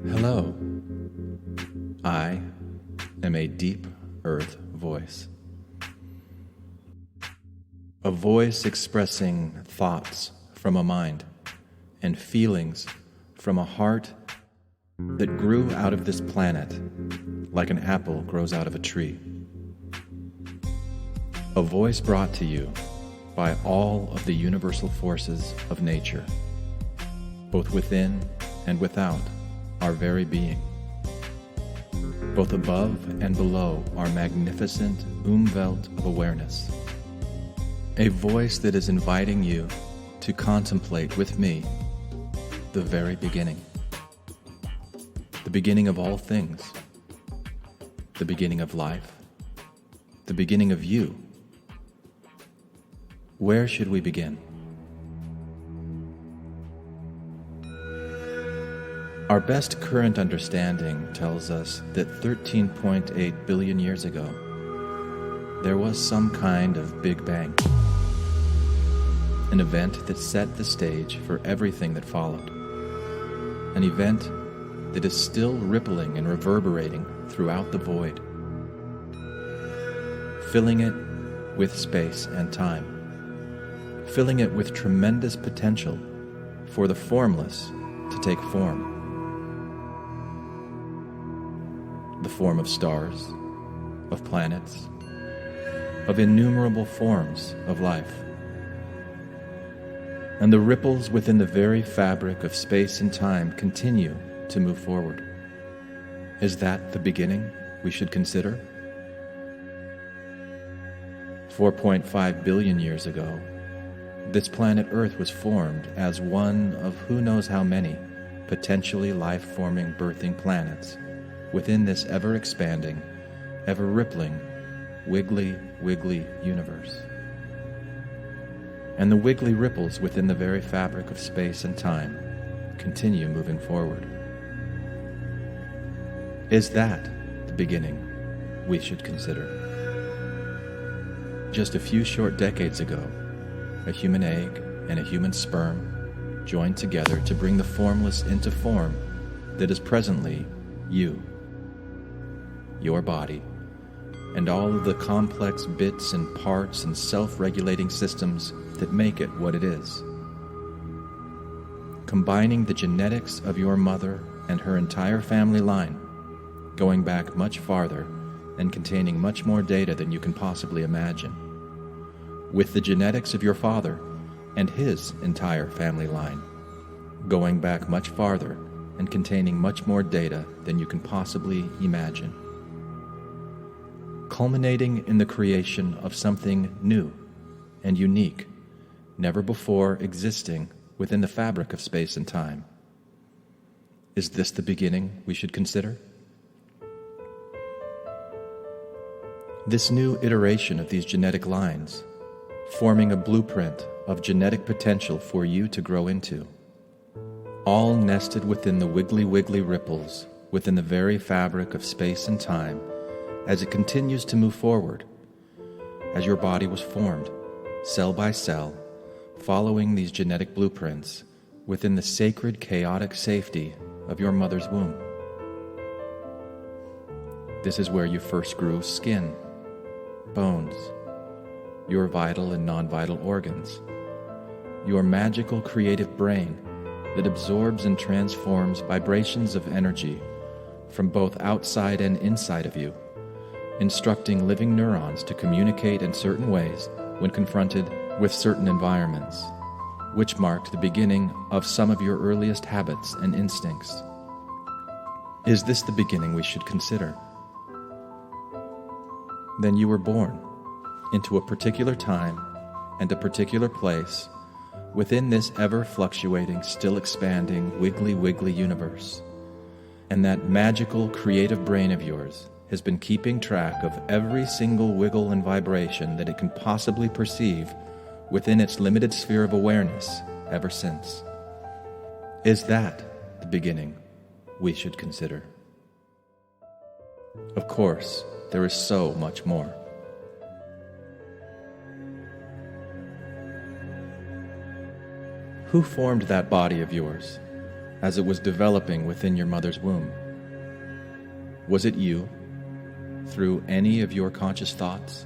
Hello. I am a deep earth voice. A voice expressing thoughts from a mind and feelings from a heart that grew out of this planet like an apple grows out of a tree. A voice brought to you by all of the universal forces of nature, both within and without our very being, both above and below our magnificent Umwelt of awareness. A voice that is inviting you to contemplate with me the very beginning. The beginning of all things. The beginning of life. The beginning of you. Where should we begin? Our best current understanding tells us that 13.8 billion years ago, there was some kind of Big Bang, an event that set the stage for everything that followed, an event that is still rippling and reverberating throughout the void, filling it with space and time, filling it with tremendous potential for the formless to take form. The form of stars, of planets, of innumerable forms of life. And the ripples within the very fabric of space and time continue to move forward. Is that the beginning we should consider? 4.5 billion years ago, this planet Earth was formed as one of who knows how many potentially life-forming birthing planets within this ever-expanding, ever-rippling, wiggly universe. And the wiggly ripples within the very fabric of space and time continue moving forward. Is that the beginning we should consider? Just a few short decades ago, a human egg and a human sperm joined together to bring the formless into form that is presently you, your body, and all of the complex bits and parts and self-regulating systems that make it what it is. Combining the genetics of your mother and her entire family line, going back much farther and containing much more data than you can possibly imagine, with the genetics of your father and his entire family line, going back much farther and containing much more data than you can possibly imagine, culminating in the creation of something new and unique, never before existing within the fabric of space and time. Is this the beginning we should consider? This new iteration of these genetic lines, forming a blueprint of genetic potential for you to grow into, all nested within the wiggly ripples within the very fabric of space and time as it continues to move forward, as your body was formed, cell by cell, following these genetic blueprints within the sacred, chaotic safety of your mother's womb. This is where you first grew skin, bones, your vital and non-vital organs, your magical creative brain that absorbs and transforms vibrations of energy from both outside and inside of you, instructing living neurons to communicate in certain ways when confronted with certain environments, which marked the beginning of some of your earliest habits and instincts. Is this the beginning we should consider? Then you were born into a particular time and a particular place within this ever-fluctuating, still expanding, wiggly universe. And that magical, creative brain of yours has been keeping track of every single wiggle and vibration that it can possibly perceive within its limited sphere of awareness ever since. Is that the beginning we should consider? Of course, there is so much more. Who formed that body of yours? as it was developing within your mother's womb? Was it you, through any of your conscious thoughts?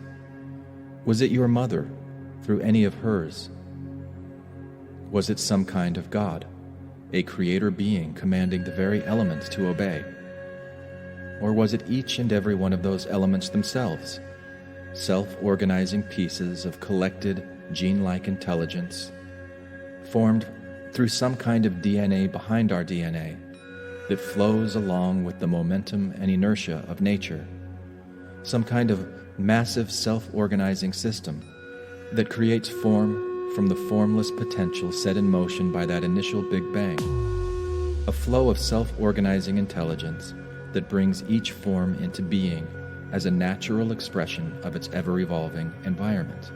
Was it your mother, through any of hers? Was it some kind of God, a creator being commanding the very elements to obey? Or was it each and every one of those elements themselves, self-organizing pieces of collected, gene-like intelligence, formed through some kind of DNA behind our DNA that flows along with the momentum and inertia of nature, some kind of massive self-organizing system that creates form from the formless potential set in motion by that initial Big Bang, a flow of self-organizing intelligence that brings each form into being as a natural expression of its ever-evolving environment.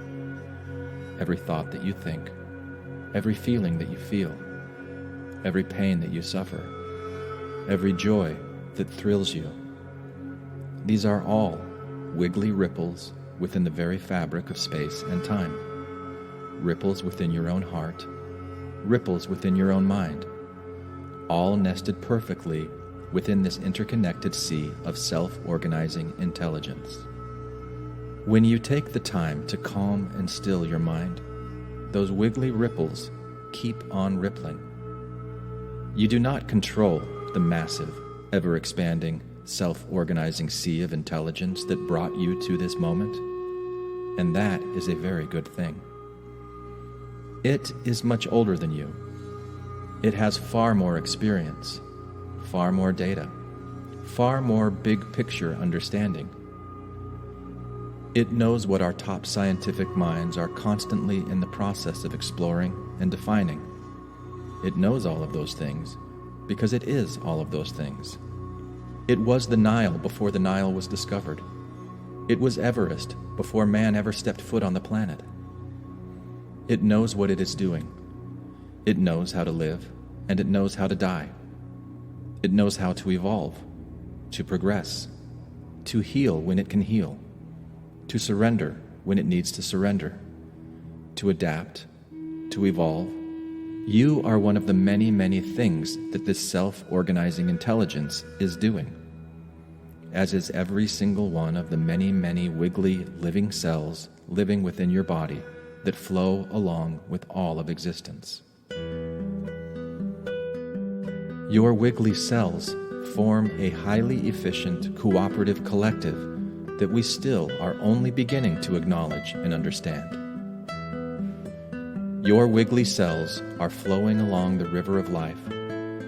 Every thought that you think, every feeling that you feel, every pain that you suffer, every joy that thrills you, these are all wiggly ripples within the very fabric of space and time. Ripples within your own heart, ripples within your own mind, all nested perfectly within this interconnected sea of self-organizing intelligence. When you take the time to calm and still your mind, those wiggly ripples keep on rippling. You do not control the massive, ever-expanding, self-organizing sea of intelligence that brought you to this moment, and that is a very good thing. It is much older than you. It has far more experience, far more data, far more big-picture understanding. It knows what our top scientific minds are constantly in the process of exploring and defining. It knows all of those things because it is all of those things. It was the Nile before the Nile was discovered. It was Everest before man ever stepped foot on the planet. It knows what it is doing. It knows how to live, and it knows how to die. It knows how to evolve, to progress, to heal when it can heal, to surrender when it needs to surrender, to adapt, to evolve. You are one of the many, many things that this self-organizing intelligence is doing, as is every single one of the many, many wiggly living cells living within your body that flow along with all of existence. Your wiggly cells form a highly efficient cooperative collective that we still are only beginning to acknowledge and understand. Your wiggly cells are flowing along the river of life,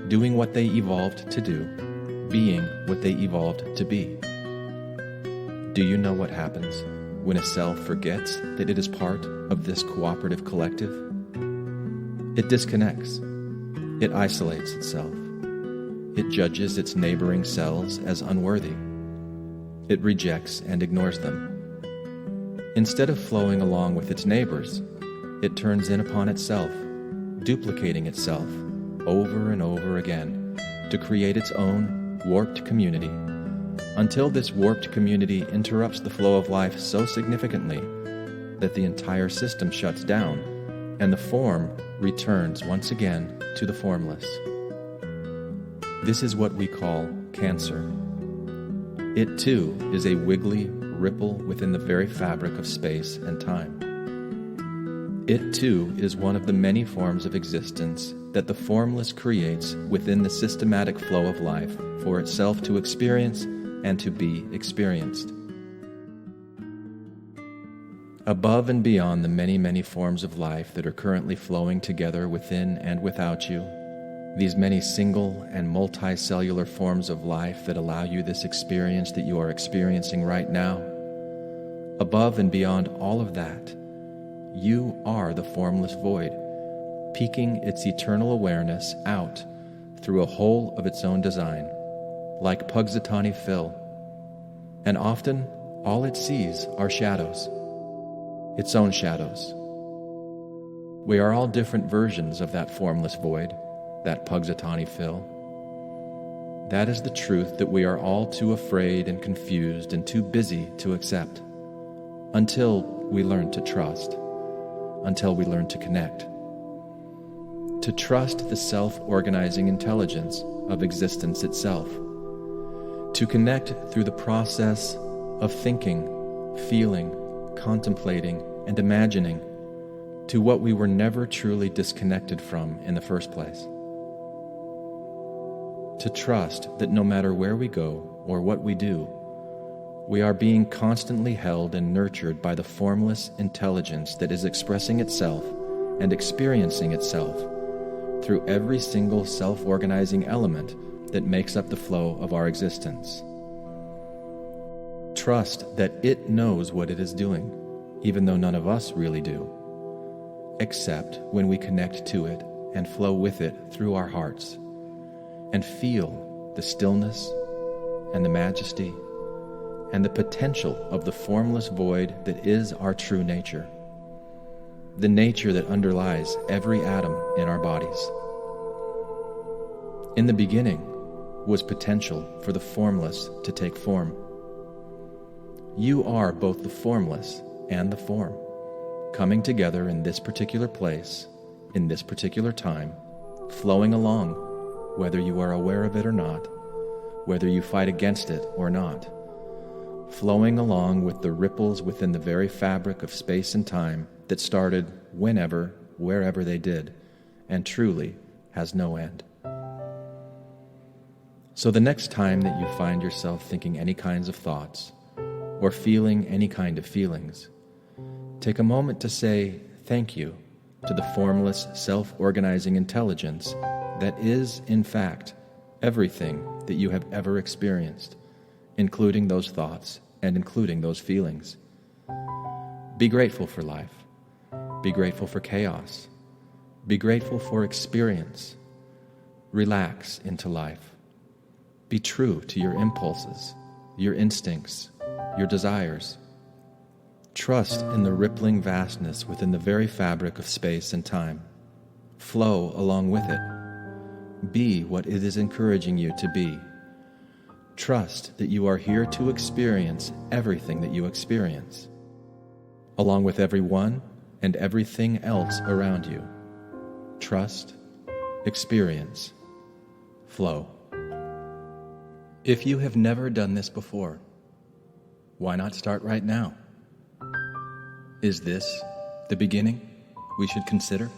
doing what they evolved to do, being what they evolved to be. Do you know what happens when a cell forgets that it is part of this cooperative collective? It disconnects. It isolates itself. It judges its neighboring cells as unworthy. It rejects and ignores them. Instead of flowing along with its neighbors, it turns in upon itself, duplicating itself over and over again to create its own warped community, until this warped community interrupts the flow of life so significantly that the entire system shuts down and the form returns once again to the formless. This is what we call cancer. It too is a wiggly ripple within the very fabric of space and time. It too is one of the many forms of existence that the formless creates within the systematic flow of life for itself to experience and to be experienced. Above and beyond the many, many forms of life that are currently flowing together within and without you, these many single and multicellular forms of life that allow you this experience that you are experiencing right now, above and beyond all of that, you are the formless void, peeking its eternal awareness out through a hole of its own design, like Punxsutawney Phil. And often, all it sees are shadows, its own shadows. We are all different versions of that formless void, that Punxsutawney Phil. That is the truth that we are all too afraid and confused and too busy to accept, until we learn to trust, until we learn to connect to trust the self-organizing intelligence of existence itself, to connect through the process of thinking, feeling, contemplating, and imagining to what we were never truly disconnected from in the first place. To trust that no matter where we go or what we do, we are being constantly held and nurtured by the formless intelligence that is expressing itself and experiencing itself through every single self-organizing element that makes up the flow of our existence. Trust that it knows what it is doing, even though none of us really do, except when we connect to it and flow with it through our hearts and feel the stillness and the majesty and the potential of the formless void that is our true nature, the nature that underlies every atom in our bodies. In the beginning was potential for the formless to take form. You are both the formless and the form, coming together in this particular place, in this particular time, flowing along, whether you are aware of it or not, whether you fight against it or not, flowing along with the ripples within the very fabric of space and time that started whenever, wherever they did, and truly has no end. So the next time that you find yourself thinking any kinds of thoughts or feeling any kind of feelings, take a moment to say thank you to the formless, self-organizing intelligence that is, in fact, everything that you have ever experienced, including those thoughts and including those feelings. Be grateful for life. Be grateful for chaos. Be grateful for experience. Relax into life. Be true to your impulses, your instincts, your desires. Trust in the rippling vastness within the very fabric of space and time. Flow along with it. Be what it is encouraging you to be. Trust that you are here to experience everything that you experience, along with everyone and everything else around you. Trust, experience, flow. If you have never done this before, why not start right now? Is this the beginning we should consider?